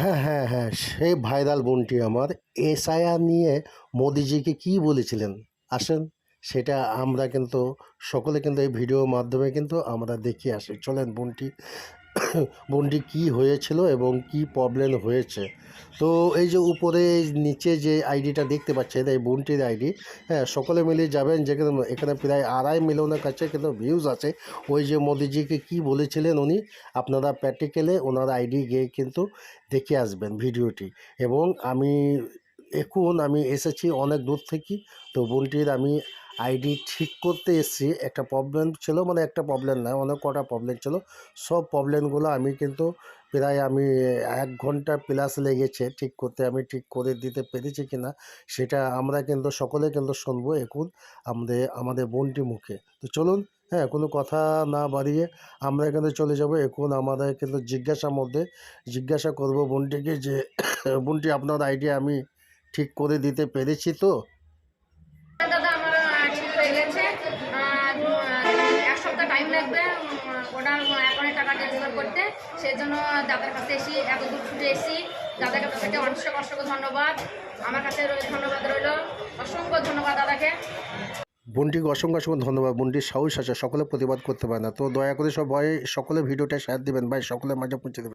হ্যাঁ, হ্যাঁ, হ্যাঁ, সেই ভাইরাল বোনটি আমার এসআইআর নিয়ে মোদিজিকে কী বলেছিলেন? আসেন সেটা আমরা কিন্তু সকলে কিন্তু এই ভিডিওর মাধ্যমে কিন্তু আমরা দেখে আসি। চলেন বোনটি কী হয়েছিল এবং কী প্রবলেম হয়েছে। তো এই যে উপরে নিচে যে আইডিটা দেখতে পাচ্ছেন এই বোনটির আইডি, হ্যাঁ, সকলে মিলে যাবেন যেখানে এখানে প্রায় 2.5 মিলিয়নের কাছে কিন্তু ভিউজ আছে। ওই যে মোদিজিকে কী বলেছিলেন উনি, আপনারা প্র্যাকটিক্যালে ওনার আইডি গিয়ে কিন্তু দেখে আসবেন ভিডিওটি। এবং এখন আমি এসেছি অনেক দূর থেকে, তো বোনটির আমি আইডি ঠিক করতে এসেছি। একটা প্রবলেম ছিল, মানে একটা প্রবলেম না, অনেক কটা প্রবলেম ছিল। সব প্রবলেমগুলো আমি কিন্তু প্রায় 1 ঘন্টা প্লাস লেগেছে ঠিক করতে। আমি ঠিক করে দিতে পেরেছি কি না সেটা আমরা কিন্তু সকলে কিন্তু শুনবো এখন আমাদের বোনটির মুখে। তো চলুন, হ্যাঁ, কোনো কথা না বাড়িয়ে আমরা এখানে চলে যাব। এখন আমাদের কিন্তু জিজ্ঞাসা করব বোনটিকে যে বোনটি আপনার আইডি আমি ঠিক করে দিতে পেরেছি তো? দাদা আমার ঠিক হয়ে গেছে। 1 সপ্তাহ টাইম লাগবে ওনার অ্যাকাউন্টে টাকা ট্রান্সফার করতে। সেই জন্য দাদার কাছে এসি এত দূর ছুটে এসেছি। দাদাকে আপনাকে অসংখ্য ধন্যবাদ। আমার কাছে ধন্যবাদ রইল, অসংখ্য ধন্যবাদ দাদাকে। বোনটিকে অসংখ্য ধন্যবাদ। বোনটির সাহস আছে, সকলে প্রতিবাদ করতে পারে না। তো দয়া করে সকলে ভিডিওটা শেয়ার দিবেন ভাই, সকলের মাঝে পৌঁছে দেবেন।